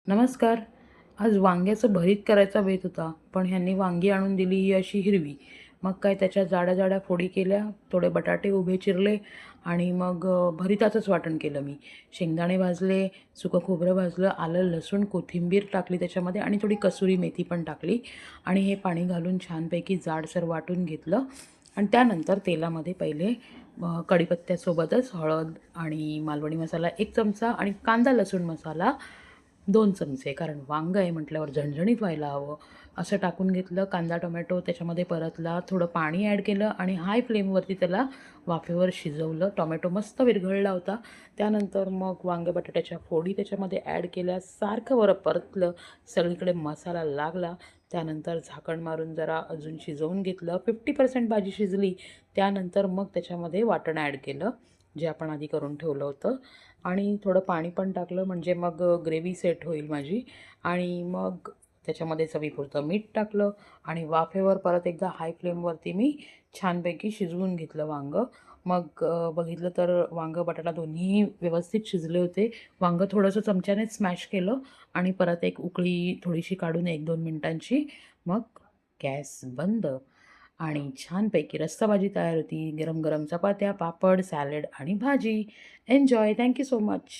नमस्कार. आज वांग्याचं भरीत करायचा बेत होता, पण ह्यांनी वांगी आणून दिली ही अशी हिरवी. मग काय त्याच्या जाड्या-जाड्या फोडी केल्या, थोडे बटाटे उभे चिरले आणि मग भरिताचंच वाटण केलं मी. शेंगदाणे भाजले, सुकं खोबरं भाजलं, आलं, लसूण, कोथिंबीर टाकली त्याच्यामध्ये आणि थोडी कसुरी मेथी पण टाकली आणि हे पाणी घालून छानपैकी जाडसर वाटून घेतलं आणि त्यानंतर तेलामध्ये पहिले कढीपत्त्यासोबतच हळद आणि मालवणी मसाला 1 चमचा आणि कांदा लसूण मसाला 2 चमचे, कारण वांगं आहे म्हटल्यावर झणझणीत व्हायला हवं, असं टाकून घेतलं. कांदा टोमॅटो त्याच्यामध्ये परतला, थोडं पाणी ॲड केलं आणि हाय फ्लेमवरती त्याला वाफेवर शिजवलं. टोमॅटो मस्त विरघळला होता. त्यानंतर मग वांगे बटाट्याच्या फोडी त्याच्यामध्ये ॲड केल्या, सारखं बरं परतलं, सगळीकडे मसाला लागला. त्यानंतर झाकण मारून जरा अजून शिजवून घेतलं. 50% भाजी शिजली, त्यानंतर मग त्याच्यामध्ये वाटण ॲड केलं, जे आपण आधी करून ठेवलं होतं आणि थोडं पाणी पण टाकलं, म्हणजे मग ग्रेव्ही सेट होईल माझी. आणि मग त्याच्यामध्ये चवीपुरतं मीठ टाकलं आणि वाफेवर परत एकदा हाय फ्लेमवरती मी छानपैकी शिजवून घेतलं वांगं. मग बघितलं तर वांगं बटाटा दोन्हीही व्यवस्थित शिजले होते. वांगं थोडंसं चमच्याने स्मॅश केलं आणि परत एक उकळी थोडीशी काढून 1-2 मिनिटांची मग गॅस बंद आणि छानपैकी रस्सा भाजी तयार होती. गरम गरम चपात्या, पापड, सॅलड आणि भाजी. Enjoy. Thank you so much.